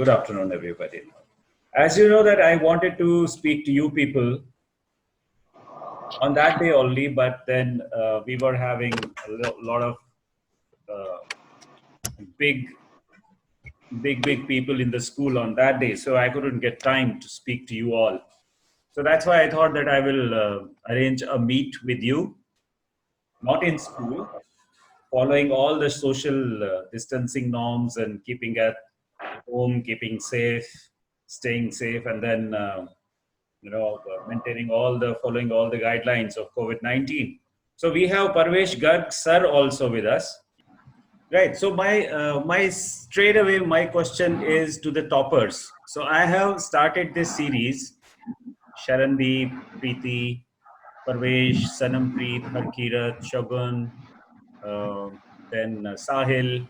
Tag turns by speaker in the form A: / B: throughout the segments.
A: Good afternoon, everybody. As you know that I wanted to speak to you people on that day only, but then we were having a lot of uh, big, big people in the school on that day, so I couldn't get time to speak to you all. So that's why I thought that I will arrange a meet with you, not in school, following all the social distancing norms and keeping at home, keeping safe, staying safe, and then maintaining all the following all the guidelines of COVID-19. So we have Parvesh Garg sir also with us, right? So my straight away my question is to the toppers. So I have started this series, Sharandeep, Preeti, Parvesh, Sanampreet, Harkirat, Shagun, uh, then Sahil,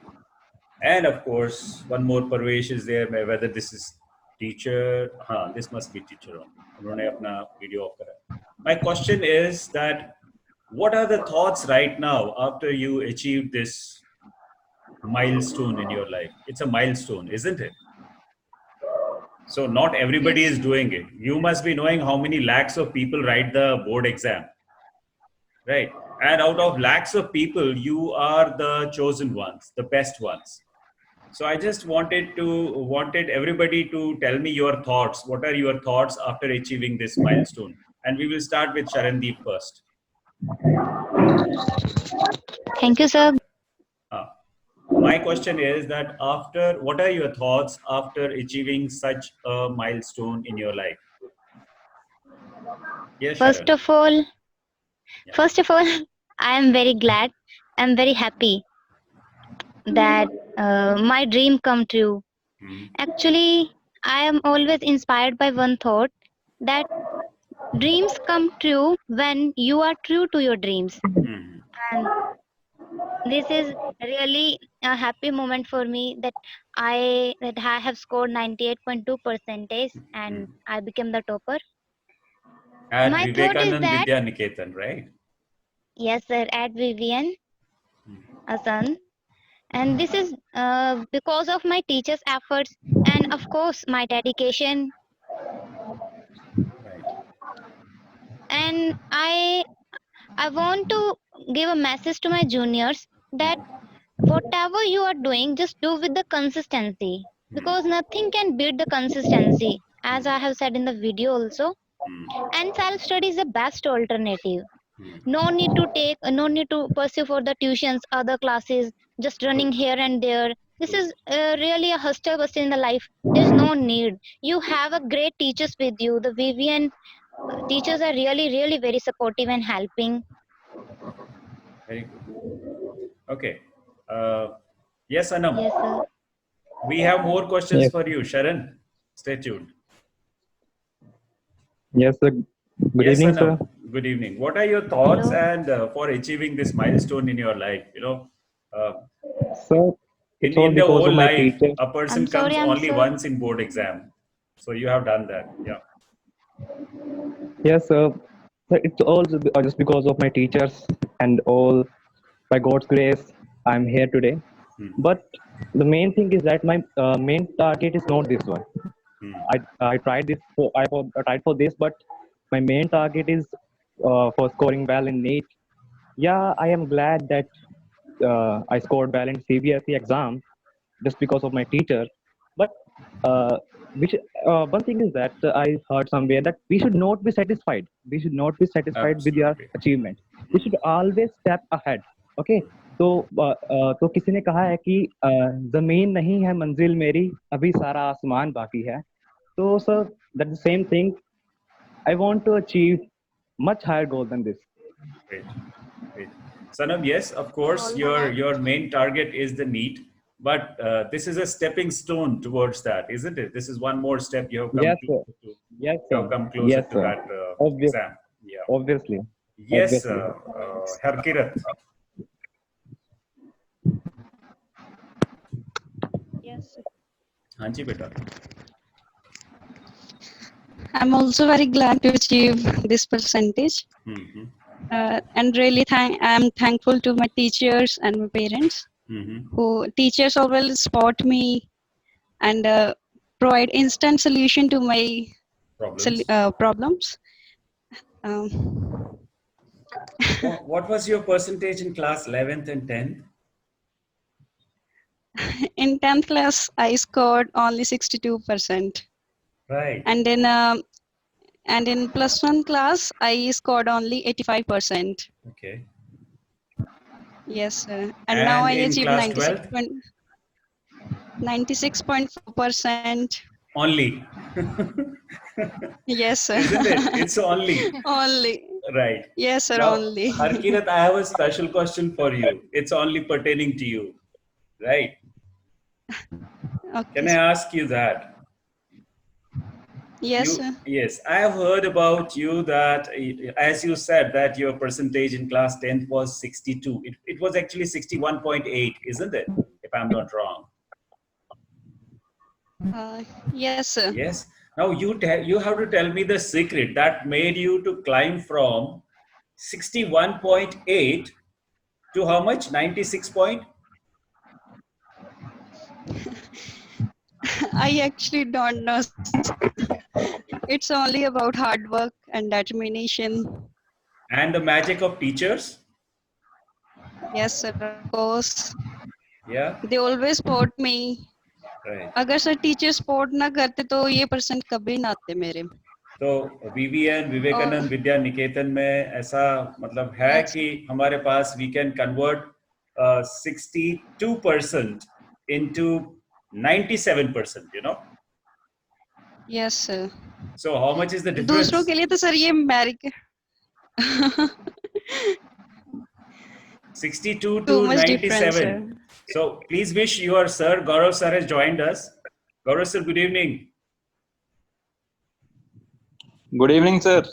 A: and of course one more Parvesh is there. Whether this is teacher, this must be teacher only. उन्होंने अपना video off करा. My question is that what are the thoughts right now after you achieved this milestone in your life? It's a milestone, isn't it? So not everybody is doing it. You must be knowing how many lakhs of people write the board exam, right? And out of lakhs of people, you are the chosen ones, the best ones. So I just wanted everybody to tell me your thoughts. What are your thoughts after achieving this milestone? And we will start with Sharandeep first.
B: Thank you, sir.
A: My question is that what are your thoughts after achieving such a milestone in your life? Yes,
B: First
A: Sharan.
B: of all, I am very glad. I'm very happy that my dream come true. Actually, I am always inspired by one thought that dreams come true when you are true to your dreams. And this is really a happy moment for me that I have scored 98.2 percentage and I became the topper.
A: At
B: My thought is
A: Vivekanand
B: that
A: Vidya Niketan, right?
B: yes, sir, at Vivian Asan. And this is because of my teachers' efforts and, of course, my dedication.
A: Right.
B: And I want to give a message to my juniors that whatever you are doing, just do with the consistency because nothing can beat the consistency, as I have said in the video also. And self study is the best alternative. No need to pursue for the tuitions, other classes, just running here and there. This is really a hustle bustle in the life. There's no need. You have a great teachers with you. The Vivian teachers are really very supportive and helping.
A: Very good. Okay. Yes, Anam.
B: Yes, sir.
A: We have more questions
C: Yes.
A: for you, Sharan. Stay tuned.
C: Yes, sir. Good
A: Yes,
C: evening,
A: Anam.
C: sir.
A: Good evening. What are your thoughts
B: Hello.
A: and for achieving this milestone in your life?
C: Sir, it's all
A: In the
C: because
A: whole
C: of my
A: life,
C: teacher.
A: a person
B: I'm sorry,
A: comes
B: I'm
A: only
B: so
A: once in board exam. So you have done that. Yeah.
C: Yes, sir. Sir, it's all just because of my teachers and all. By God's grace, I'm here today. But the main thing is that my main target is not this one. I tried this I tried for this, but my main target is for scoring well in NEET. Yeah, I am glad that I scored well in CBSE exam just because of my teacher. But which one thing is that I heard somewhere that we should not be satisfied. We should not be satisfied with your
A: Absolutely.
C: achievement. We should always step ahead. Okay. तो किसी ने कहा है कि जमीन नहीं है मंजिल मेरी अभी सारा आसमान बाकी है तो sir that the same thing I want to achieve much higher goal than this.
A: Great. Great. Sanam, yes, of course, your main target is the NEET, but this is a stepping stone towards that, isn't it? This is one more step you have come
C: Yes,
A: to.
C: sir. Yes,
A: You
C: sir.
A: have come closer
C: Yes,
A: to
C: sir.
A: that
C: Obvious,
A: exam. Yeah.
C: obviously.
A: Yes,
C: Obviously.
A: Harkirat.
D: Yes, sir.
A: Hanji beta.
D: I'm also very glad to achieve this percentage. And really I'm thankful to my teachers and my parents who teachers always support me and provide instant solution to my
A: Problems.
D: problems.
A: What was your percentage in class 11th and 10th?
D: In 10th class, I scored only 62%.
A: Right.
D: And in plus one class, I scored only 85%.
A: Okay.
D: Yes, sir. And now I
A: And in
D: achieved
A: class 12th?
D: 96.4%.
A: Only.
D: Yes, sir.
A: Isn't it? It's only.
D: Only.
A: Right.
D: Yes, sir,
A: Now,
D: only.
A: Harkirat, I have a special question for you. It's only pertaining to you. Right.
D: Okay.
A: Can I ask you that?
D: Yes, sir.
A: Yes, I have heard about you that, as you said, that your percentage in class 10th was 62. It was actually 61.8, isn't it? If I'm not wrong.
D: Yes, sir.
A: Yes. Now you have to tell me the secret that made you to climb from 61.8 to how much? 96 point?
D: I actually don't know. It's only about hard work and determination.
A: And the magic of teachers?
D: Yes, sir, of course.
A: Yeah.
D: They always support me.
A: Right.
D: अगर sir teacher support ना करते तो ये percent कभी ना आते मेरे.
A: तो VVN विवेकानंद विद्या निकेतन में ऐसा मतलब है कि हमारे पास we can convert 62% into 97%, you know.
D: Yes, sir.
A: So how much is the difference?
D: दूसरों के लिए तो सर ये मैरिक
A: 62
D: Too
A: to
D: much difference,
A: 97. So please wish your sir, Gaurav sir has joined us. Gaurav sir, good evening.
E: Good evening, sir.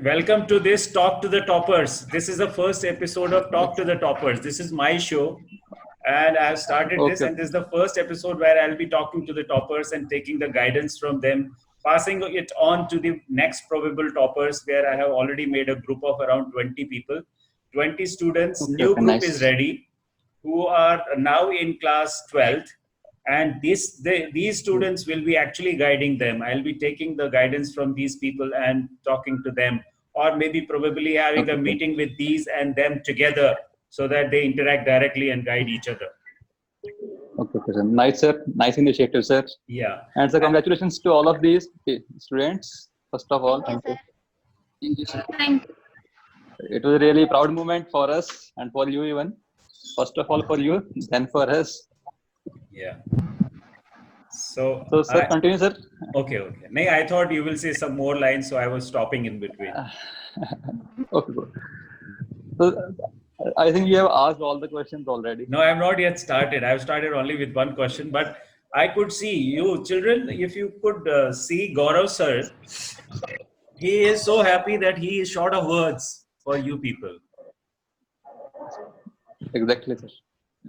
A: Welcome to this Talk to the Toppers. This is the first episode of Talk to the Toppers. This is my show. And I've started this, and this is the first episode where I'll be talking to the toppers and taking the guidance from them, passing it on to the next probable toppers, where I have already made a group of around 20 people, 20 students. New group
E: nice.
A: is ready, who are now in class 12th. And these students will be actually guiding them. I'll be taking the guidance from these people and talking to them, or maybe probably having a meeting with these and them together, so that they interact directly and guide each other.
E: Okay, sir. Nice, sir. Nice initiative, sir.
A: Yeah.
E: And sir, congratulations to all of these students. First of all,
B: Thank you, sir. Thank you.
E: It was a really proud moment for us and for you even. First of all for you, then for us.
A: Yeah. So
E: sir, continue, sir.
A: Okay. No, I thought you will say some more lines, so I was stopping in between.
E: Okay, good. So, I think you have asked all the questions already.
A: No, I have not yet started. I have started only with one question, but I could see you children, if you could see Gaurav sir, he is so happy that he is short of words for you people.
E: Exactly, sir.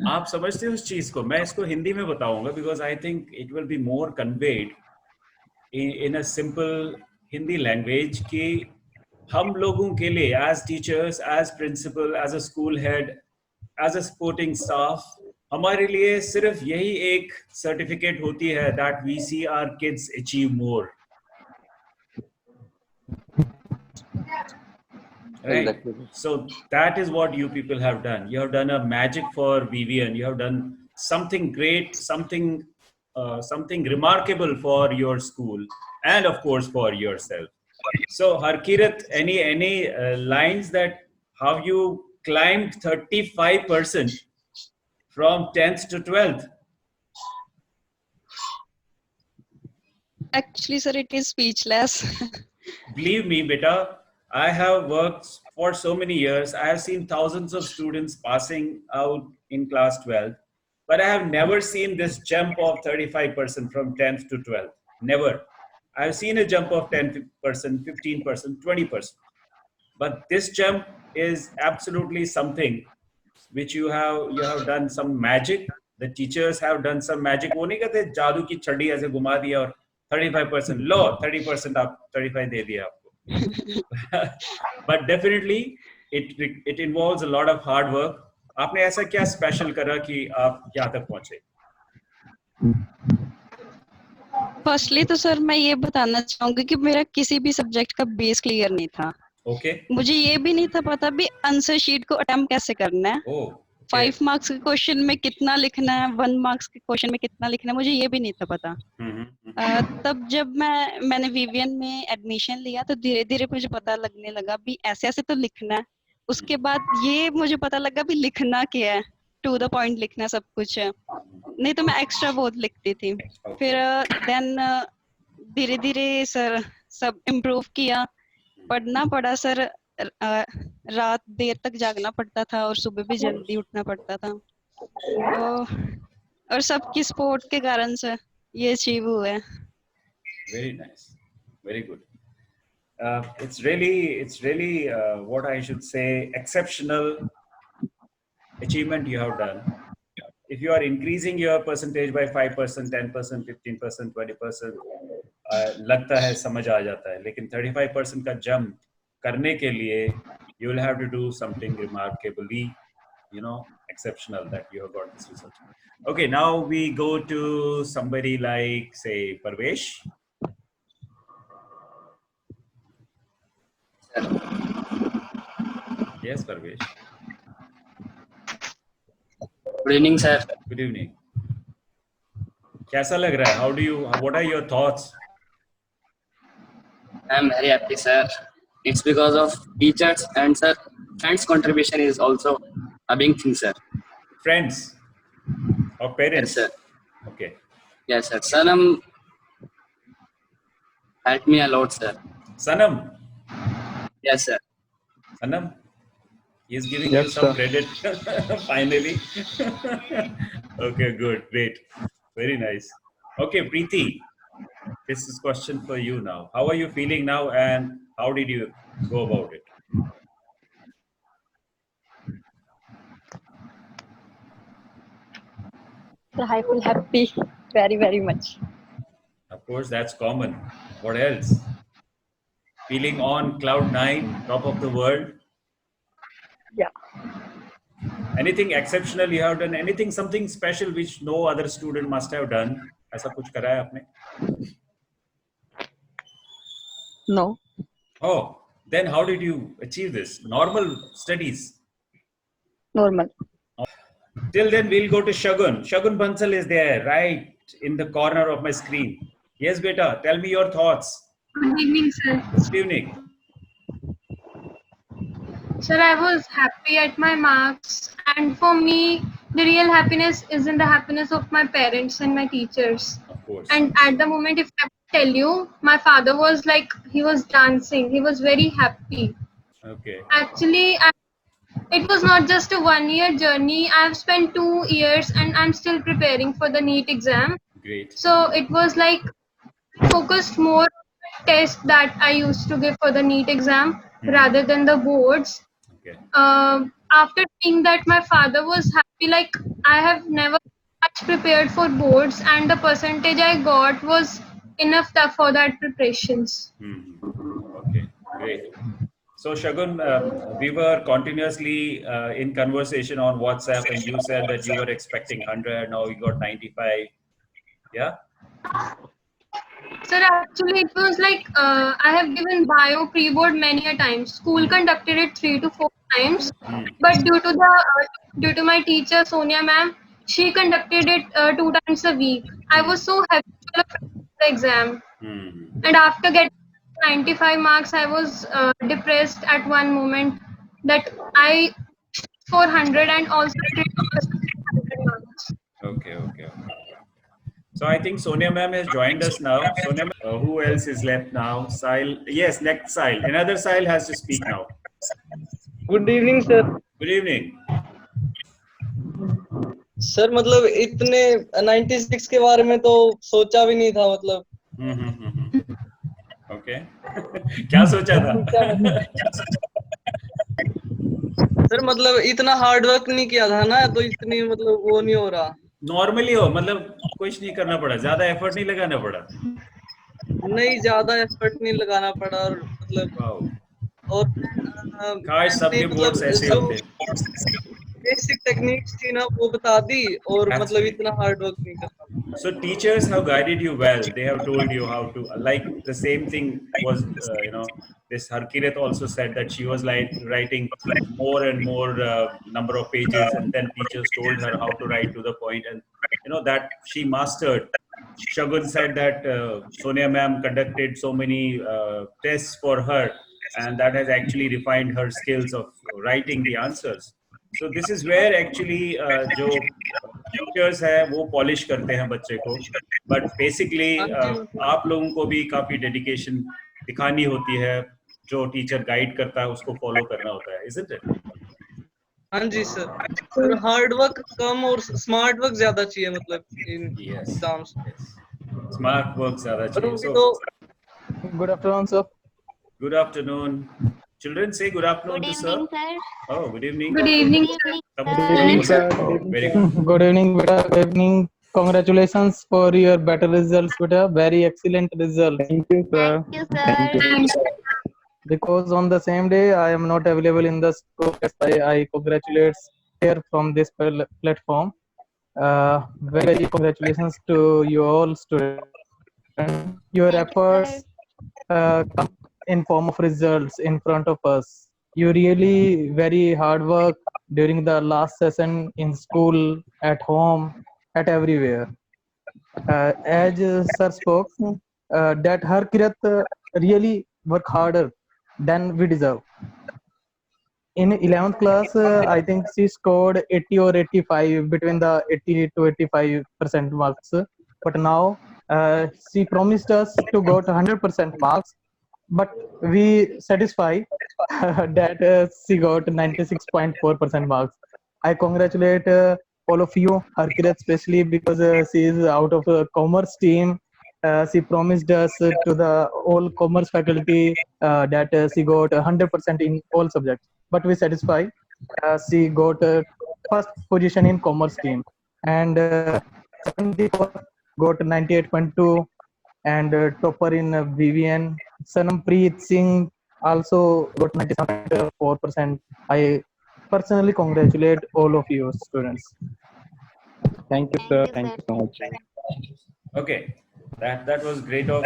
A: आप समझते हो उस चीज को? मैं इसको हिंदी में बताऊंगा because I think it will be more conveyed in a simple Hindi language कि हम लोगों के लिए as teachers, as principal, as a school head, as a supporting staff, हमारे लिए सिर्फ यही एक certificate होती है that we see our kids achieve more. Right.
E: Exactly.
A: So that is what you people have done. You have done a magic for VVN. You have done something great, something remarkable for your school, and of course for yourself. So Harkirat, any lines that how you climbed 35% from 10th to 12th?
D: Actually, sir, it is speechless.
A: Believe me, beta, I have worked for so many years. I have seen thousands of students passing out in class 12, but I have never seen this jump of 35% from 10th to 12th. Never. I've seen a jump of 10%, 15%, 20%. But this jump is absolutely something which you have done some magic. The teachers have done some magic. वो नहीं कहते जादू की छड़ी ऐसे घुमा दिया और 35% लो 30% आप 35 दे दिया आपको. But definitely it involves a lot of hard work. आपने ऐसा क्या स्पेशल करा कि आप यहाँ तक पहुँचे?
D: फर्स्टली तो सर मैं ये बताना चाहूंगी कि मेरा किसी भी सब्जेक्ट का बेस क्लियर नहीं था।
A: Okay.
D: मुझे ये भी नहीं था पता भी आंसर शीट को अटेम्प्ट कैसे करना है,
A: Oh.
D: 5 मार्क्स के क्वेश्चन में कितना लिखना है, 1 मार्क्स के क्वेश्चन में कितना लिखना है, मुझे ये भी नहीं था पता। तब जब मैंने वीवीएन में एडमिशन लिया तो धीरे धीरे मुझे पता लगने लगा भी ऐसे ऐसे तो लिखना है। उसके बाद ये मुझे पता लगा भी लिखना क्या है, टू द पॉइंट लिखना सब कुछ है, नहीं तो मैं एक्स्ट्रा बहुत लिखती थी। फिर देन धीरे धीरे सर सब इम्प्रूव किया, पढ़ना पड़ा सर, रात देर तक जागना पड़ता था और सुबह भी जल्दी उठना पड़ता था। और सबकी सपोर्ट के कारण से ये अचीव हुआ है।
A: Very nice, very good. It's really what I should say, exceptional achievement you have done. If you are increasing your percentage by 5%, 10%, 15%, 20%, लगता है समझ आ जाता है, लेकिन 35% का jump करने के लिए you will have to do something remarkably, exceptional that you have got this result. Okay, now we go to somebody like, say, Parvesh. Yes, Parvesh.
F: Good evening, sir.
A: Good evening. कैसा लग रहा है? What are your thoughts?
F: I am very happy, sir. It's because of teachers and sir, friends' contribution is also a big thing, sir.
A: Friends or parents?
F: Yes, sir.
A: Okay.
F: Yes, sir. Sanam helped me a lot, sir.
A: Sanam?
F: Yes, sir.
A: Sanam? He is giving
C: Yes,
A: you some
C: sir.
A: credit finally. Okay, good, great, very nice. Okay, Preeti, this is question for you now. How are you feeling now, and how did you go about it?
G: So I feel happy very, very much.
A: Of course, that's common. What else? Feeling on cloud 9, top of the world?
G: Yeah.
A: Anything exceptional you have done? Anything, something special which no other student must have done? ऐसा कुछ करा है आपने?
G: No.
A: Oh, then how did you achieve this? Normal studies?
G: Normal.
A: Till then, we'll go to Shagun. Shagun Bansal is there, right in the corner of my screen. Yes, beta, tell me your thoughts.
H: Good evening, sir.
A: Good evening.
H: Sir, I was happy at my marks, and for me, the real happiness is in the happiness of my parents and my teachers.
A: Of course.
H: And at the moment, if I tell you, my father was like, he was dancing, he was very happy.
A: Okay.
H: Actually, it was not just a 1-year journey. I've spent 2 years and I'm still preparing for the NEET exam.
A: Great.
H: So it was like focused more on tests that I used to give for the NEET exam rather than the boards.
A: Okay.
H: After seeing that my father was happy, like I have never much prepared for boards and the percentage I got was enough for that preparations.
A: Okay, great. So Shagun, we were continuously in conversation on WhatsApp, and you said that you were expecting 100, now you got 95. Yeah?
H: Sir, actually it was like I have given bio pre-board many a times. School conducted it 3 to 4 times, but due to my teacher Sonia ma'am, she conducted it 2 times a week. I was so happy for the exam, and after getting 95 marks, I was depressed at one moment that I 400 and also 300 marks.
A: Okay. So I think Sonia ma'am has joined us now. Sonia, who else is left now? Sahil. Yes, next Sahil. Another Sahil has to speak now.
I: Good evening sir.
A: Good evening.
I: Sir मतलब इतने 96 के बारे में तो सोचा भी नहीं था मतलब.
A: Okay. क्या सोचा था?
I: सर मतलब इतना हार्ड वर्क नहीं किया था ना, तो इतनी मतलब वो नहीं हो रहा.
A: नॉर्मली हो, मतलब कुछ नहीं करना पड़ा, ज्यादा एफर्ट नहीं लगाना पड़ा.
I: नहीं, ज्यादा एफर्ट नहीं लगाना पड़ा और मतलब. और
A: काश सबके बोर्ड्स ऐसे होते.
I: बेसिक टेक्निक्स थी ना वो बता दी और
A: That's
I: मतलब
A: right.
I: इतना हार्ड वर्क नहीं करना।
A: So teachers have guided you well. They have told you how to. Like the same thing was, this Harkirat also said that she was like writing more and more number of pages, and then teachers told her how to write to the point, and that she mastered. Shagun said that Sonia ma'am conducted so many tests for her, and that has actually refined her skills of writing the answers. So this is where actually जो teachers है वो polish करते हैं बच्चे को, but basically
I: हाँ जी
A: आप लोगों को भी काफी डेडिकेशन दिखानी होती है, जो टीचर गाइड करता है उसको फॉलो करना होता है, इजंट इट?
I: हाँ जी सर, और हार्ड वर्क कम और स्मार्ट वर्क ज्यादा चाहिए मतलब इन एग्जाम्स।
A: स्मार्ट वर्क ज्यादा
I: और
A: चाहिए।
I: अभी
A: सो
I: तो good afternoon sir.
A: Good afternoon children, say good afternoon
B: Good
A: to sir.
B: evening, sir.
A: Oh, good evening.
H: Good evening.
A: Good
H: evening,
A: sir. Very good.
J: Good evening, beta. Good evening. Congratulations for your better results, beta. Very excellent result.
C: Thank you, sir.
B: Thank you, sir.
H: Thanks.
J: Because on the same day I am not available in the school, I congratulate here from this platform. Very congratulations to you all students. Your
B: Thank you,
J: efforts come in form of results in front of us. You really very hard work during the last session in school, at home, at everywhere. As sir spoke, that Harkirat really work harder than we deserve. In 11th class, I think she scored 80 or 85, between the 80 to 85% marks. But now she promised us to go to 100% marks, but we satisfy that she got 96.4% marks. I congratulate all of you, Harkirat especially, because she is out of commerce team. She promised us to the all commerce faculty that she got 100% in all subjects, but we satisfy. She got first position in commerce team, and 74 got 98.2, and topper in VVN. Sanampreet Singh also got 97.4%. I personally congratulate all of you students.
C: Thank you,
B: Thank
C: sir.
B: you,
C: Thank
B: sir.
C: you so much.
A: Okay, that was great of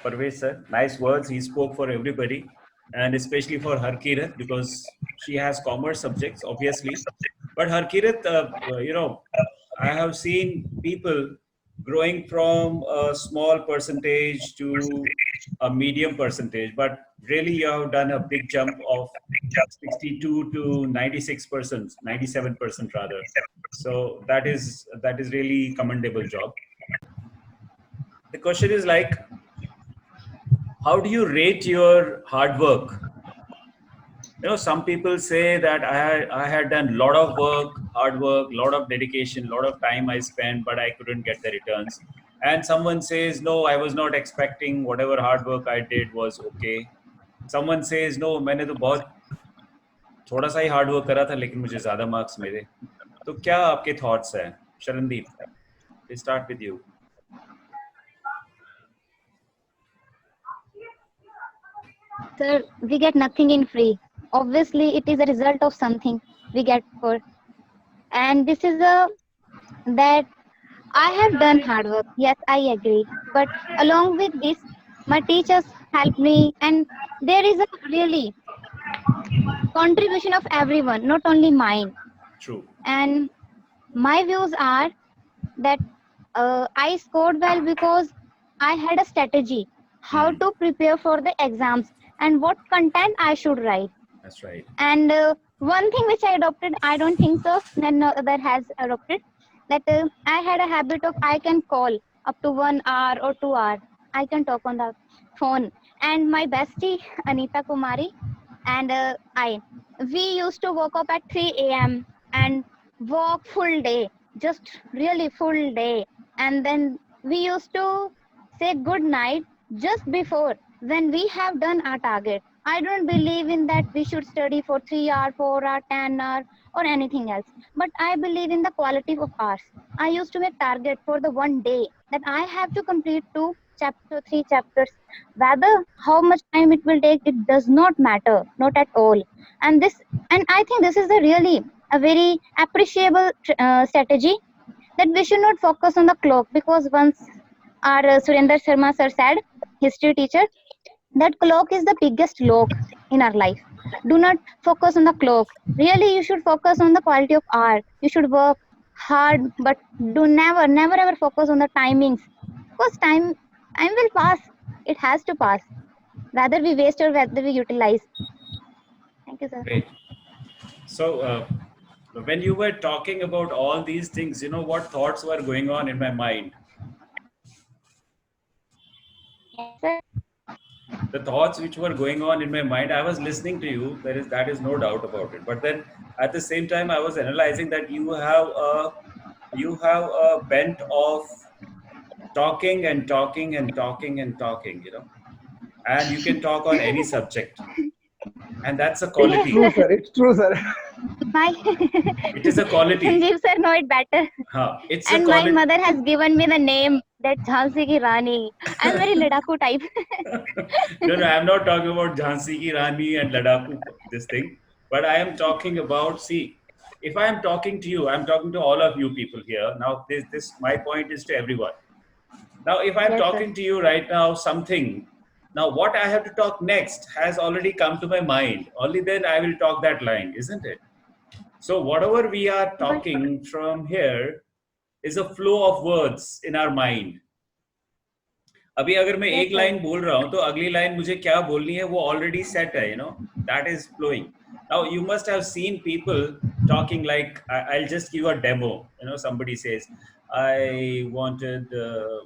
A: Parvez sir. Nice words. He spoke for everybody, and especially for Harkirat, because she has commerce subjects, obviously. But Harkirat, I have seen people growing from a small percentage to a medium percentage, but really you have done a big jump of 62 to 96%, 97% rather. So that is really commendable job. The question is like, how do you rate your hard work? Some people say that I had done a lot of work, hard work, lot of dedication, lot of time I spent, but I couldn't get the returns. And someone says, no, I was not expecting, whatever hard work I did was okay. Someone says, no, मैंने तो बहुत थोड़ा सा ही hard work करा था लेकिन मुझे ज्यादा मार्क्स मिले। तो क्या आपके थॉट्स हैं Sharandeep? Let's start with you.
B: Sir, we get nothing in free. Obviously, it is a result of something we get for. And this is that I have done hard work. Yes, I agree. But along with this, my teachers helped me, and there is a really contribution of everyone, not only mine.
A: True.
B: And my views are that I scored well because I had a strategy how to prepare for the exams and what content I should write.
A: That's right.
B: And one thing which I adopted, I don't think so, none other has adopted, that I had a habit of I can call up to 1 hour or 2 hours. I can talk on the phone. And my bestie, Anita Kumari, and we used to wake up at 3 a.m. and walk full day, just really full day. And then we used to say good night just before when we have done our target. I don't believe in that we should study for 3 hours, 4 hours, 10 hours or anything else. But I believe in the quality of hours. I used to make target for the one day that I have to complete 2 chapters, 3 chapters. Whether how much time it will take, it does not matter, not at all. And I think this is the really a very appreciable strategy, that we should not focus on the clock, because once our Surendra Sharma sir said, history teacher, that clock is the biggest lock in our life. Do not focus on the clock. Really, you should focus on the quality of art. You should work hard, but do never ever focus on the timings, because time will pass. It has to pass. Whether we waste or whether we utilize. Thank you, sir.
A: Great. So when you were talking about all these things, you know what thoughts were going on in my mind?
B: Sir.
A: The thoughts which were going on in my mind, I was listening to you. That is no doubt about it. But then at the same time, I was analyzing that you have a bent of talking and talking and talking and talking, you know, and you can talk on any subject, and that's a quality.
J: True, sir. It's true, sir.
A: It is a quality.
B: Sanjeev sir know it better.
A: It's
B: and
A: a quality.
B: my mother has given me the name that Jhansi ki Rani. I'm very Ladaku type.
A: No, I'm not talking about Jhansi ki Rani and Ladakh, this thing. But I am talking about, see, if I am talking to you, I'm talking to all of you people here. Now, this my point is to everyone. Now, if I'm talking to you right now, something, now what I have to talk next has already come to my mind. Only then I will talk that line, isn't it? So whatever we are talking from here is a flow of words in our mind. अभी अगर मैं एक line बोल रहा हूँ तो अगली line मुझे क्या बोलनी है वो already set है, you know, that is flowing. Now you must have seen people talking like, I'll just give a demo. You know, somebody says, I wanted to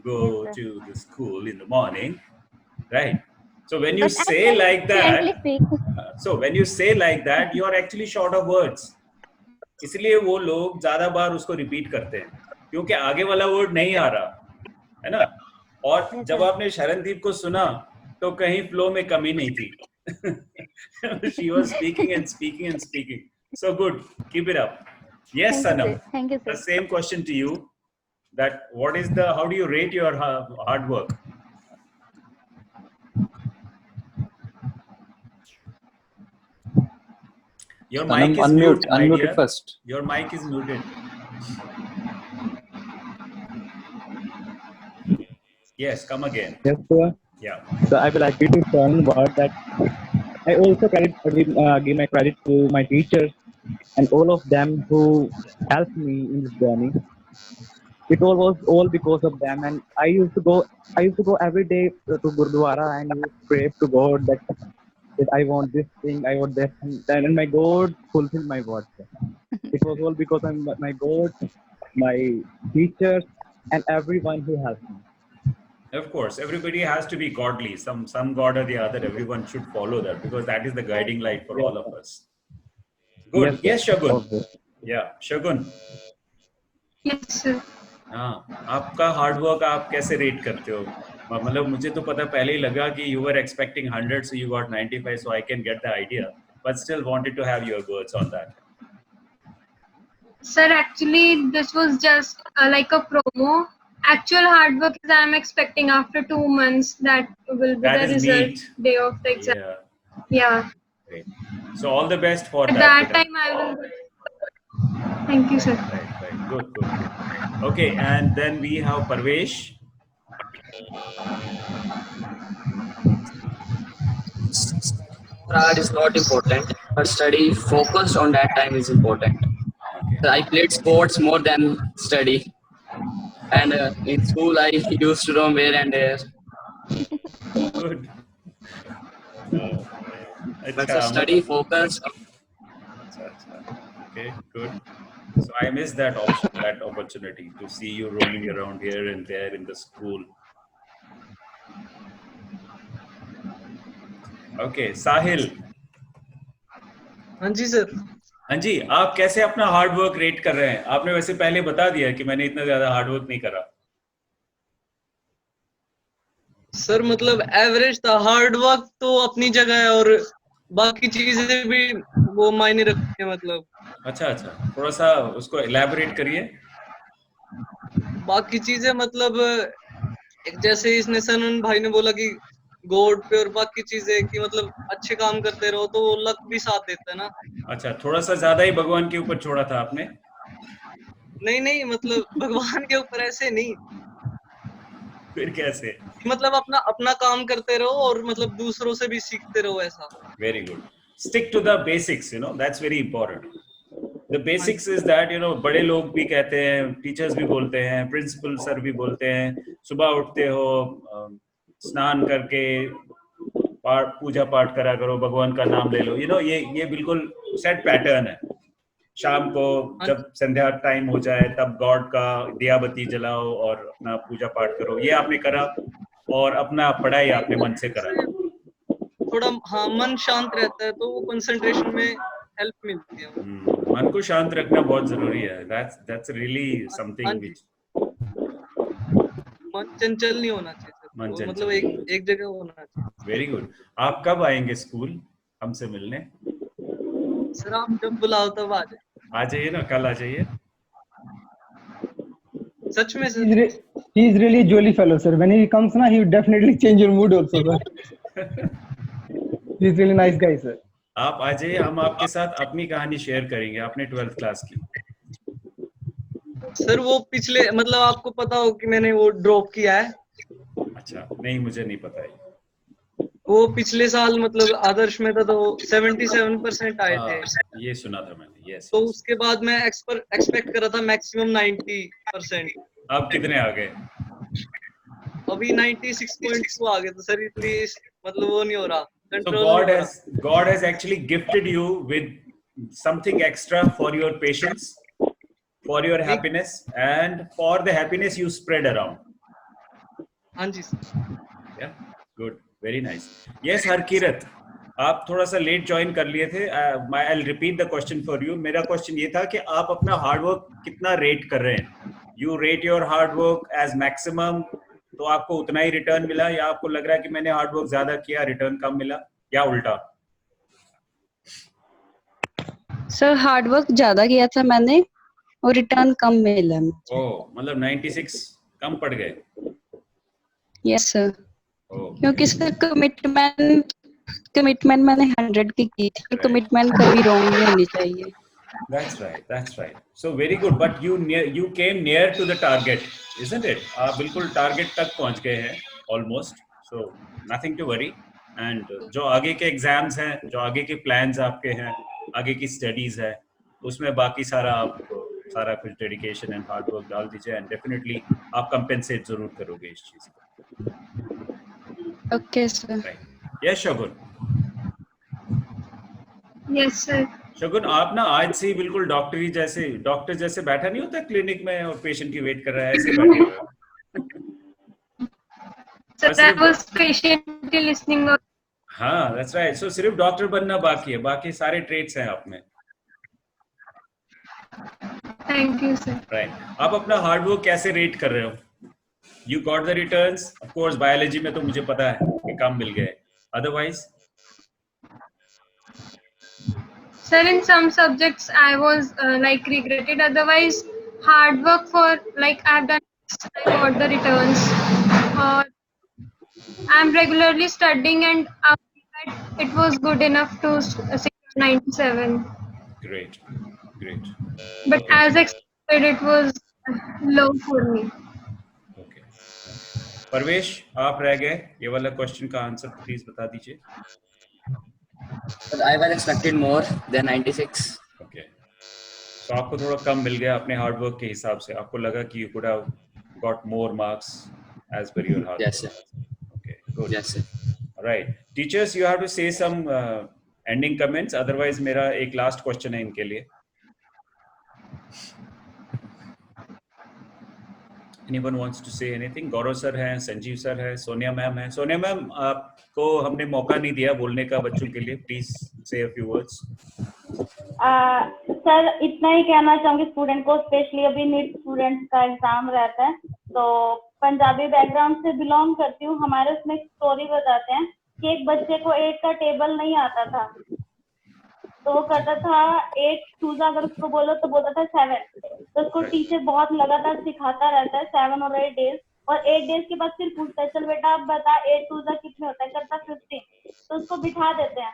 A: go to the school in the morning, right? So when you say like that, you are actually short of words. इसलिए वो लोग ज्यादा बार उसको repeat करते हैं क्योंकि आगे वाला वर्ड नहीं आ रहा है ना. और जब आपने शरणदीप को सुना तो कहीं फ्लो में कमी नहीं थी. She was speaking and speaking and speaking. So good, keep it up. Yes, Sanam.
B: Thank you, sir.
A: The same question to you. That how do you rate your hard work? Your mic is muted.
E: Unmute it first.
A: Your mic is muted. Yes, come again.
C: Yes, sir.
A: Yeah.
C: So I would like you to inform about that. I also give my credit to my teachers and all of them who helped me in this journey. It was all because of them, and I used to go every day to Gurdwara and pray to God that I want this thing, I want that, and my God fulfilled my word. It was all because of my God, my teachers, and everyone who helped me.
A: Of course, everybody has to be godly. Some God or the other. Everyone should follow that because that is the guiding light for all of us. Good. Yes, Shagun.
C: Okay.
A: Yeah, Shagun.
H: Yes, sir.
A: हाँ, आपका hard work आप कैसे rate करते हो? मतलब मुझे तो पता पहले ही लगा कि you were expecting 100, so you got 95, so I can get the idea. But still wanted to have your words on that.
H: Sir, actually, this was just like a promo. Actual hard work is I am expecting after 2 months that will be
A: That
H: the
A: is
H: result
A: neat.
H: day of the exam. Yeah.
A: Great. So all the best for
H: At that time, I will. Thank you, sir.
A: Right. Good. Okay, and then we have Parvesh.
F: Art is not important, but study focused on that time is important. So I played sports more than study, and in school I used to roam here and there.
A: Good.
F: But so study focused.
A: Okay, good. So I missed that opportunity to see you roaming around here and there in the school. Okay, Sahil.
I: हाँ जी sir.
A: हाँ जी, आप कैसे अपना hard work rate कर रहे हैं? आपने वैसे पहले बता दिया कि मैंने इतना ज्यादा हार्ड वर्क नहीं करा.
I: सर मतलब एवरेज था. हार्ड वर्क तो अपनी जगह है और बाकी चीजें भी वो मायने रखती है मतलब.
A: अच्छा, थोड़ा सा उसको इलैबोरेट करिए.
I: बाकी चीजें मतलब जैसे इसने सनन भाई ने बोला कि गॉड पे और बाकी चीजें कि मतलब अच्छे काम करते रहो तो वो लक भी साथ देता है ना।
A: अच्छा, थोड़ा सा ज्यादा ही भगवान के ऊपर छोड़ा था आपने।
I: नहीं नहीं, मतलब भगवान के ऊपर ऐसे नहीं,
A: फिर कैसे?
I: मतलब अपना अपना काम करते रहो और मतलब दूसरों से भी सीखते रहो ऐसा।
A: Very good. Stick to the basics, you know, that's very important. The basics is that, you know, बड़े लोग भी कहते हैं, टीचर्स भी बोलते हैं, प्रिंसिपल सर भी बोलते हैं, सुबह उठते हो, स्नान करके पूजा पाठ करा करो, भगवान का नाम ले लो, you know, ये बिल्कुल सेट पैटर्न है। शाम को जब संध्या टाइम हो जाए तब गॉड का दिया बत्ती जलाओ और अपना पूजा पाठ करो, ये आपने करा, और अपना पढ़ाई आपने मन से करा।
I: थोड़ा हाँ मन शांत रहता है तो वो कंसंट्रेशन में हेल्प मिलती है।
A: मन को शांत रखना बहुत जरूरी है। That's really something which
I: मन चंचल नहीं होना चाहिए, तो मतलब एक जगह होना चाहिए।
A: Very good. आप कब आएंगे स्कूल हमसे मिलने?
I: सर आप जब बुलाओ तब आ
A: जाइए ना, कल आ जाइए।
I: सच में sir?
K: He is really a jolly fellow, sir. When he comes na, he will definitely change your mood also, sir. He is really nice guy, sir.
A: आप आ जाइए, हम आपके साथ अपनी कहानी शेयर करेंगे अपने 12th क्लास की।
I: सर वो पिछले मतलब आपको पता हो कि मैंने वो ड्रॉप किया है?
A: अच्छा, नहीं मुझे नहीं पता है।
I: वो पिछले साल मतलब आदर्श में था तो 77% आए थे।
A: ये सुना था मैंने। यस।
I: तो उसके बाद मैं एक्सपेक्ट कर रहा था मैक्सिमम 90%।
A: अब कितने आ गए?
I: अभी 96.2 आ गए। तो सर इतनी मतलब वो नहीं हो रहा।
A: So God has actually gifted you with something extra for your patience, for your happiness, and for the happiness you spread around.
I: हाँ जी sir.
A: Yeah, good, very nice. Yes, Harkirat, आप थोड़ा सा लेट ज्वाइन कर लिए थे। I'll repeat the question for you. मेरा question ये था कि आप अपना हार्ड वर्क कितना रेट कर रहे हैं? You rate your hard work as maximum, तो आपको उतना ही रिटर्न मिला, या आपको लग रहा है कि मैंने हार्ड वर्क ज्यादा किया, रिटर्न कम मिला, या उल्टा?
D: सर हार्ड वर्क ज्यादा किया था मैंने और रिटर्न कम मिला।
A: ओह, मतलब 96 कम पड़ गए।
D: Yes sir. क्योंकि सर कमिटमेंट मैंने 100 की थी। कमिटमेंट कभी रॉन्ग नहीं होनी चाहिए।
A: That's right. So very good. But you came near to the target, isn't it? आप बिल्कुल टारगेट तक पहुंच गए हैं, almost. So nothing to worry. And जो आगे के एग्जाम्स हैं, जो आगे के प्लान्स आपके हैं, आगे की स्टडीज है, उसमें बाकी सारा कुछ डेडिकेशन एंड हार्ड वर्क डाल दीजिए, एंड डेफिनेटली आप कंपेंसेट जरूर करोगे इस चीज को।
D: Okay sir.
A: Yes Shagun.
H: Yes sir.
A: Shagun, आप ना आज से ही बिल्कुल डॉक्टर जैसे बैठा नहीं होता क्लिनिक में और पेशेंट की वेट कर रहा है, ऐसे बैठे हुए हो।
H: So that was patiently listening.
A: हाँ, that's right. So सिर्फ डॉक्टर बनना बाकी है, बाकी सारे ट्रेड्स हैं आप में।
H: Thank you sir.
A: Right. आप अपना हार्ड वर्क कैसे रेट कर रहे हो? You got the returns. Of course, biology में तो मुझे पता है कि कम मिल गए। Otherwise?
H: Sir, in some subjects I was like regretted. Otherwise, hard work for like I've done, I got the returns. I'm regularly studying, and after that, it was good enough to secure 97.
A: Great.
H: But
A: okay.
H: As expected, it was low for me.
A: Okay. परवेश, आप रह गए, ये वाला question का answer please बता दीजिए।
F: But I was expected more than 96.
A: Okay. तो आपको थोड़ा कम मिल गया अपने हार्ड वर्क के हिसाब से, आपको लगा कि you could have got more marks as per your hard work.
F: Yes, sir.
A: Okay, good.
F: Yes, sir.
A: All right. Teachers, you have to say some ending comments. Otherwise, मेरा एक last question है इनके लिए। Anyone wants to say anything? Gaurav sir हैं, Sanjeev sir हैं, Sonia ma'am हैं। Sonia ma'am, आपको हमने मौका नहीं दिया बोलने का बच्चों के लिए। प्लीज से अ फ्यू वर्ड्स।
L: सर इतना ही कहना चाहूंगी स्टूडेंट को, स्पेशली अभी नीट स्टूडेंट्स का एग्जाम रहता है, तो पंजाबी बैकग्राउंड से बिलोंग करती हूँ। हमारे उसमें एक स्टोरी बताते हैं कि एक बच्चे को 8 का टेबल नहीं आता था, तो वो करता था 8 चूजा, अगर उसको बोलो तो बोलता था 7। तो उसको टीचर बहुत लगातार सिखाता रहता है 7 और 8 डेज, और 8 डेज के बाद फिर पूछता है चल बेटा अब बता 8 2 कितने होता है, करता 15, तो उसको बिठा देते हैं।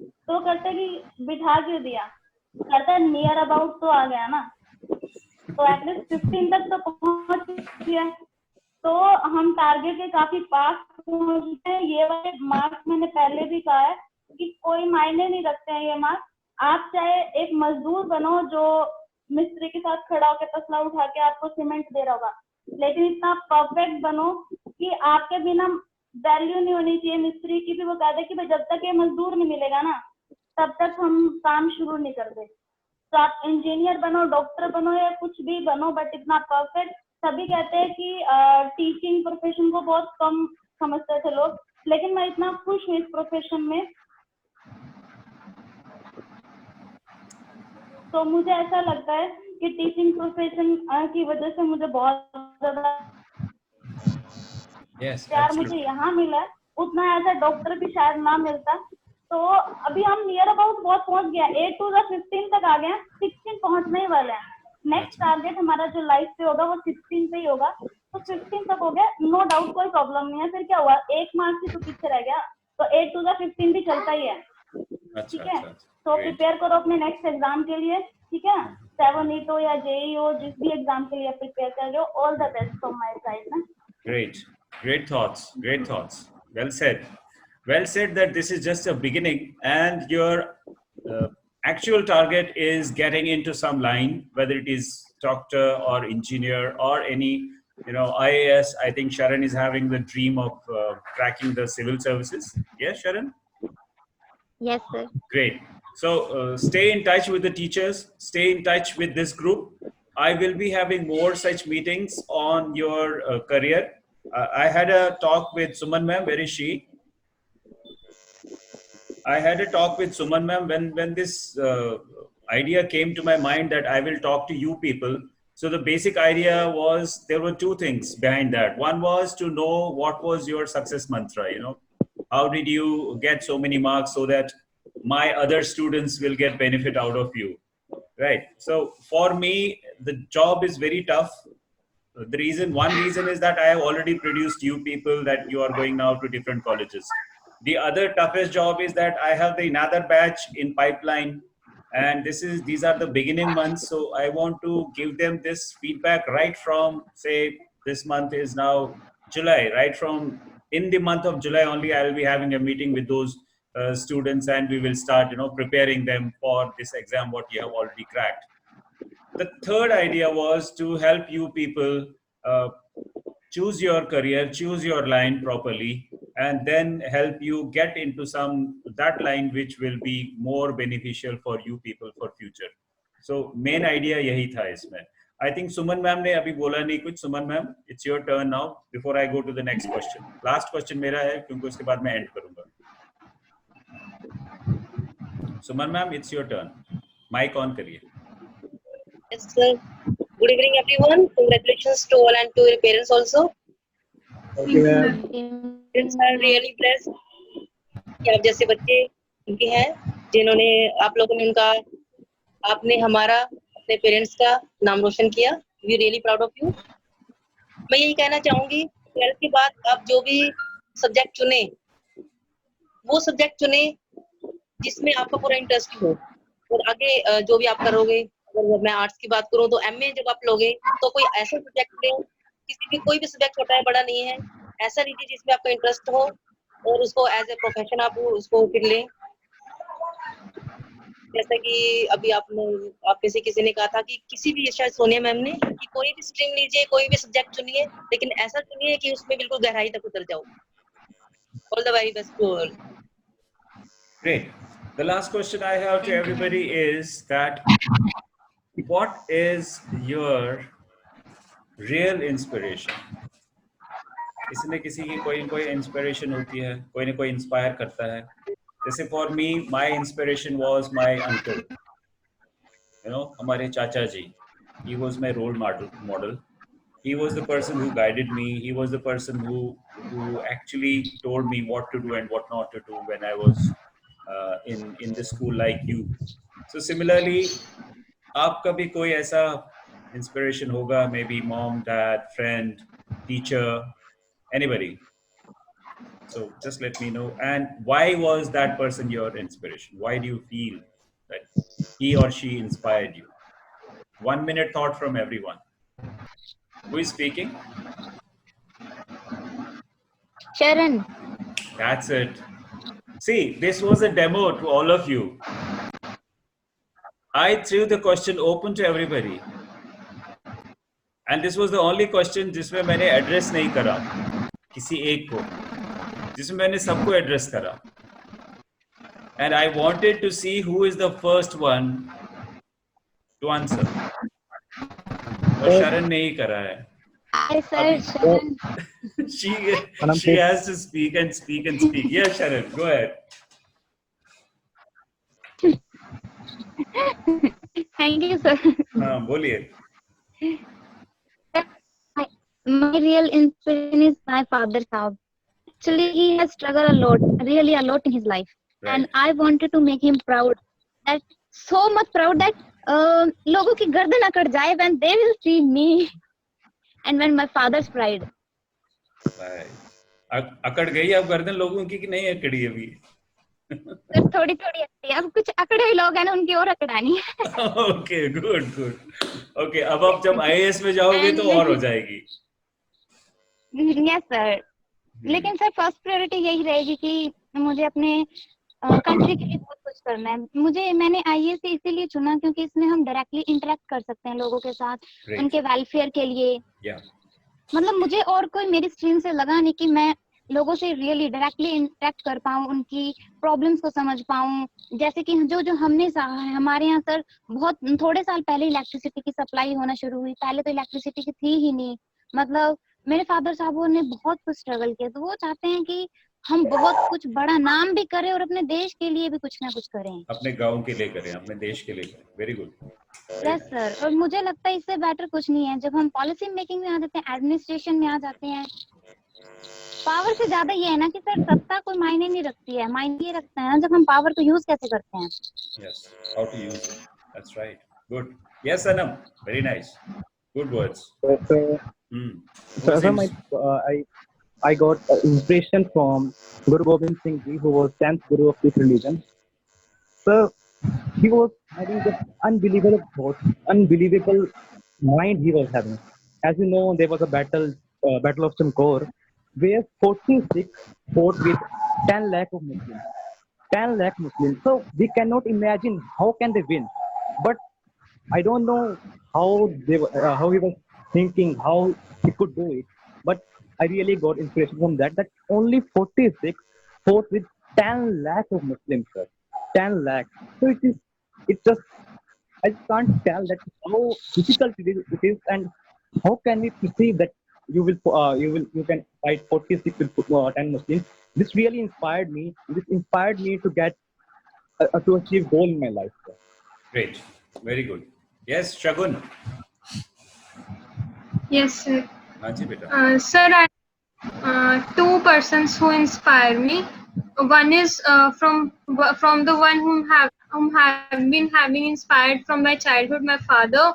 L: तो कहते कि बिठा क्यों दिया, कहता है नियर अबाउट तो आ गया ना, तो एटलीस्ट 15 तक तो पहुंच गया। तो हम टारगेट के काफी पास पहुंचते हैं। ये वाले मार्क्स मैंने पहले भी कहा है कि कोई मायने नहीं रखते हैं ये मार्क्स। आप चाहे एक मजदूर बनो जो मिस्त्री के साथ खड़ा होकर तसला उठा के आपको सीमेंट दे रहा होगा, लेकिन इतना परफेक्ट बनो कि आपके बिना वैल्यू नहीं होनी चाहिए मिस्त्री की भी। वो कह दे कि भाई जब तक ये मजदूर नहीं मिलेगा ना तब तक हम काम शुरू नहीं कर दे। तो आप इंजीनियर बनो, डॉक्टर बनो या कुछ भी बनो, बट इतना परफेक्ट। सभी कहते हैं कि टीचिंग प्रोफेशन को बहुत कम समझते थे लोग, लेकिन मैं इतना खुश हूँ इस प्रोफेशन में। तो मुझे ऐसा लगता है कि टीचिंग प्रोफेशन की वजह से मुझे बहुत ज्यादा प्यार मुझे यहाँ मिला है, उतना ऐसा डॉक्टर भी शायद ना मिलता। तो अभी हम नियर अबाउट बहुत पहुंच गया, 8 to 15 तक आ गए, 16 पहुंचने ही वाले हैं। नेक्स्ट टारगेट हमारा जो लाइफ पे होगा वो 16 पे ही होगा, तो 15 तक हो गया, नो डाउट, कोई प्रॉब्लम नहीं है। फिर क्या हुआ, एक मार्क्स ही तो पीछे रह गया, तो 8 to 15 भी चलता ही है। ठीक है, तो प्रिपेयर करो अपने नेक्स्ट एग्जाम के लिए, ठीक है, 7 नीट हो या जेई हो, जिस भी एग्जाम के लिए प्रिपेयर कर रहे हो, all the best from my side ना।
A: Great thoughts, well said that this is just a beginning and your actual target is getting into some line, whether it is doctor or engineer or any IAS. I think Sharon is having the dream of cracking the civil services. Yes, Sharon?
B: Yes, sir.
A: Great. So stay in touch with the teachers, stay in touch with this group. I will be having more such meetings on your career. I had a talk with Suman ma'am. Where is she? I had a talk with Suman ma'am when this idea came to my mind that I will talk to you people. So the basic idea was, there were two things behind that. One was to know what was your success mantra, how did you get so many marks so that my other students will get benefit out of you, right? So for me, the job is very tough. One reason is that I have already produced you people that you are going now to different colleges. The other toughest job is that I have another batch in pipeline, and these are the beginning months. So I want to give them this feedback right from, say, this month is now July, right from in the month of July only, I will be having a meeting with those students, and we will start, preparing them for this exam, what you have already cracked. The third idea was to help you people choose your career, choose your line properly, and then help you get into that line which will be more beneficial for you people for future. So main idea yahi tha isme. I think Suman ma'am ne abhi bola nahi kuch. Suman ma'am, it's your turn now before I go to the next question. Last question mera hai kyunki uske baad main end karunga. Suman ma'am, it's your turn. Mic on kariye.
M: Yes, sir. Good evening, everyone. Congratulations to all and to your parents also.
K: Okay,
M: Parents are really blessed कि आप जैसे बच्चे उनके हैं, जिन्होंने आप लोगों ने आपने हमारा, अपने पेरेंट्स का नाम रोशन किया. We are really proud of you. मैं यही कहना चाहूंगी, 12th के बाद आप जो भी सब्जेक्ट चुने, वो सब्जेक्ट चुने जिसमें आपका पूरा इंटरेस्ट हो, और आगे जो भी आप करोगे, अगर मैं आर्ट्स की बात करूं तो एमए जब आप लोगे तो कोई ऐसा सब्जेक्ट ले, कोई भी सब्जेक्ट छोटा है बड़ा नहीं है, ऐसा लीजिए जिसमें आपका इंटरेस्ट हो और उसको एज ए प्रोफेशन आप उसको फिर लें. जैसा कि अभी आप में से किसी ने कहा था कि किसी भी, शायद सोनिया मैम ने, कि कोई भी स्ट्रीम लीजिए, कोई भी सब्जेक्ट चुनिए, लेकिन ऐसा चुनिए कि उसमें बिल्कुल गहराई तक उतर जाओ. All the very best to all.
A: Great. The last question I have to everybody is that what is your real inspiration? किसी न किसी की कोई इंस्पिरेशन होती है, कोई न कोई इंस्पायर करता है. जैसे for me, my inspiration was my uncle, हमारे चाचा जी. He was my role model. He was the person who guided me. He was the person who actually told me what to do and what not to do when I was in the school like you. So similarly, आपका भी कोई ऐसा inspiration होगा, may be mom, dad, friend, teacher, anybody? So just let me know. And why was that person your inspiration? Why do you feel that he or she inspired you? 1 minute thought from everyone. Who is speaking?
B: Sharon.
A: That's it. See, this was a demo to all of you. I threw the question open to everybody. And this was the only question जिसमें मैंने address नहीं करा किसी एक को, जिसमें मैंने सबको address करा. And I wanted to see who is the first one to answer. और शरण नहीं करा है.
B: I said Sharon.
A: she has to speak and speak and speak. Yeah, Sharon, go ahead.
B: Thank you, sir.
A: हाँ, बोलिए.
B: My real inspiration is my father, Saab. Actually, he has struggled a lot, really a lot in his life.
A: Right.
B: And I wanted to make him proud. That so much proud that लोगों की गर्दन अकड़ जाए when they will see me. And when my father's pride.
A: अकड़ गई अब गर्दन लोगों की कि नहीं अकड़ी अभी?
B: थोड़ी थोड़ी अकड़ी, अब कुछ अकड़े हुए लोग हैं ना, उनकी और अकड़ानी है.
A: Okay, good. Okay, अब आप जब IAS में जाओगे तो और हो जाएगी.
B: Yes sir. लेकिन सर फर्स्ट प्रायोरिटी यही रहेगी कि मुझे अपने कंट्री के लिए बहुत कुछ करना है. मैंने IAS इसीलिए चुना क्योंकि इसमें हम डायरेक्टली इंटरेक्ट कर सकते हैं लोगों के साथ, उनके वेलफेयर के लिए. मतलब मुझे और कोई मेरी स्ट्रीम से लगा नहीं कि मैं लोगों से रियली डायरेक्टली इंटरेक्ट कर पाऊँ, उनकी प्रॉब्लम्स को समझ पाऊँ. जैसे कि जो हमने हमारे यहाँ सर बहुत थोड़े साल पहले इलेक्ट्रिसिटी की सप्लाई होना शुरू हुई. पहले तो इलेक्ट्रिसिटी की थी ही नहीं. मतलब मेरे फादर साहब ने बहुत कुछ स्ट्रगल किया, तो वो चाहते हैं कि हम बहुत कुछ बड़ा नाम भी करें और अपने देश के लिए भी कुछ ना कुछ करें.
A: अपने गांव के लिए करें, अपने देश के लिए करें. Very good.
B: Yes sir. और मुझे लगता है इससे बेटर कुछ नहीं है. जब हम पॉलिसी मेकिंग में आ जाते हैं, एडमिनिस्ट्रेशन में आ जाते हैं, पावर से ज्यादा ये है ना कि सर सत्ता कोई मायने नहीं रखती है. मायने ये रखता है ना जब हम पावर को यूज कैसे करते हैं.
A: Yes, how to use it. That's right. Good. Yes, Sanam. Very nice. Good words.
C: I got inspiration from Guru Gobind Singh Ji, who was 10th Guru of Sikh religion. So he was having this unbelievable mind he was having. As you know, there was a battle of Chamkaur, where 46 fought with 10 lakh of Muslims. 10 lakh Muslims. So we cannot imagine how can they win. But I don't know how he was thinking, how he could do it. But I really got inspiration from that only 46 fought with 10 lakh of Muslims, sir. 10 lakh. So I can't tell that how difficult it is, and how can we perceive that you can fight 46 with 10 Muslims. This really inspired me. This inspired me to get to achieve goal in my life, sir.
A: Great. Very good. Yes, Shagun.
H: Yes, sir.
A: Haan ji, beta.
H: Sir, two persons who inspire me. One is from the one whom have been having inspired from my childhood, my father,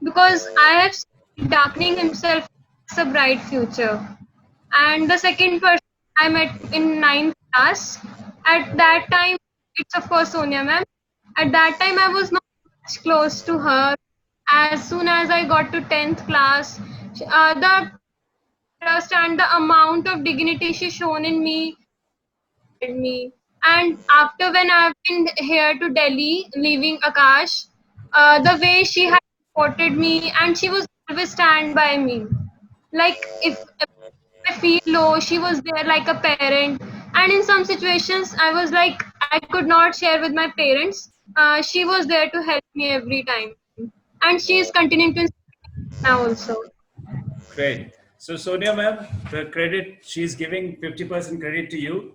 H: because I have seen darkening himself as a bright future. And the second person I met in 9th class. At that time, it's of course Sonia ma'am. At that time, I was not much close to her. As soon as I got to 10th class, the trust and the amount of dignity she shown in me. And after when I've been here to Delhi, leaving Akash, the way she had supported me, and she was always stand by me. Like if I feel low, she was there like a parent. And in some situations, I was like, I could not share with my parents. She was there to help me every time. And she is continuing to inspire me now also.
A: Great. So Sonia ma'am, the credit, she's giving 50% credit to you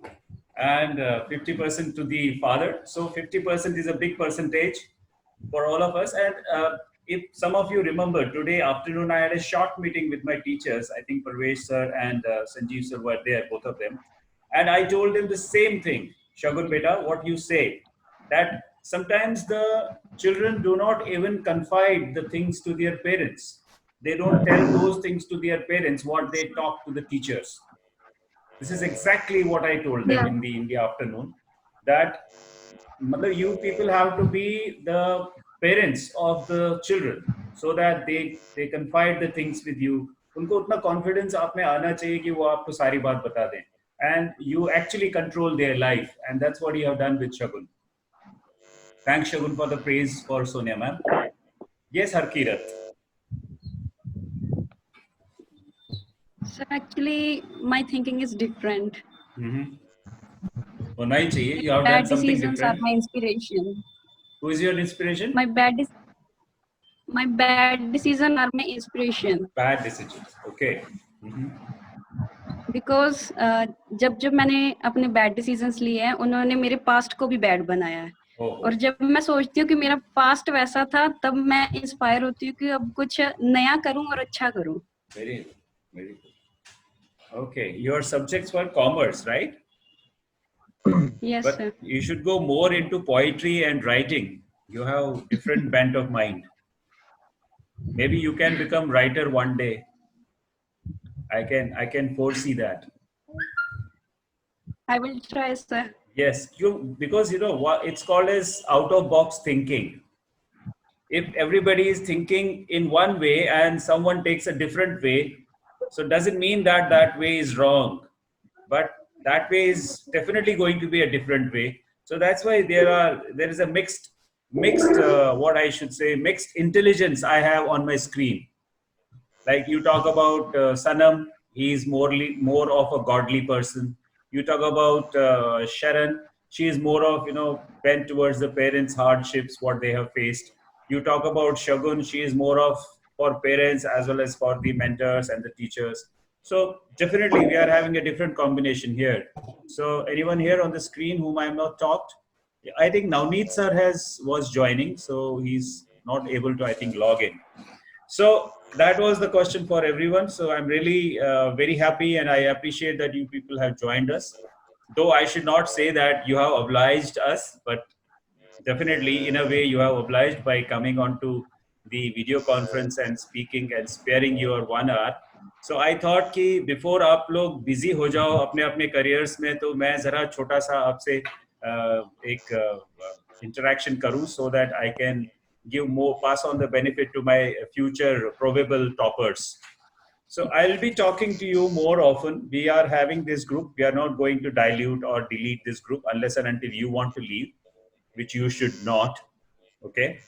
A: and 50% to the father. So 50% is a big percentage for all of us. And if some of you remember, today afternoon I had a short meeting with my teachers. I think Parvesh sir and Sanjeev sir were there, both of them. And I told them the same thing. Shagun beta, what you say, that sometimes the children do not even confide the things to their parents. they don't tell those things to their parents, what they talk to the teachers. This is exactly what I told them in the afternoon, that you people have to be the parents of the children so that they confide the things with you. उनको उतना confidence आप में आना चाहिए कि वो आपको सारी बात बता दें. And you actually control their life, and that's what you have done with Shagun. Thanks, Shagun, for the praise for Sonia, ma'am. Yes, Harkirat.
D: Sir, actually, my thinking is different.
A: होना ही चाहिए. You have
D: Bad
A: done something
D: decisions are
A: different.
D: my inspiration.
A: Who is your inspiration?
D: My bad decisions are my inspiration.
A: Bad decisions. Okay.
D: Because जब मैंने अपने bad decisions लिए हैं, उन्होंने मेरे past को भी bad बनाया है. और जब मैं सोचती हूँ कि मेरा past वैसा था, तब मैं inspire होती हूँ कि अब कुछ नया करूँ और अच्छा करूँ.
A: Very good. Very good. Okay, your subjects were commerce, right?
D: Yes,
A: but
D: sir.
A: You should go more into poetry and writing. You have different bent of mind. Maybe you can become writer one day. I can foresee that.
D: I will try, sir.
A: Yes, because you know what it's called as out of box thinking. If everybody is thinking in one way and someone takes a different way, so doesn't mean that that way is wrong, but that way is definitely going to be a different way. So that's why there is a mixed what I should say, mixed intelligence I have on my screen. Like you talk about Sanam, he is more of a godly person. You talk about Sharon, she is more of, bent towards the parents' hardships, what they have faced. You talk about Shagun, she is more of for parents as well as for the mentors and the teachers. So definitely we are having a different combination here. So anyone here on the screen whom I have not talked? I think Navneet sir was joining, so he's not able to, I think, log in. So that was the question for everyone. So I'm really very happy, and I appreciate that you people have joined us. Though I should not say that you have obliged us, but definitely in a way you have obliged by coming on to the video conference and speaking and sparing your 1 hour. So I thought कि before आप लोग busy हो जाओ अपने अपने careers में, तो मैं जरा छोटा सा आपसे एक interaction करूँ, so that I can pass on the benefit to my future probable toppers. So I'll be talking to you more often. We are having this group. We are not going to dilute or delete this group unless and until you want to leave, which you should not. Okay.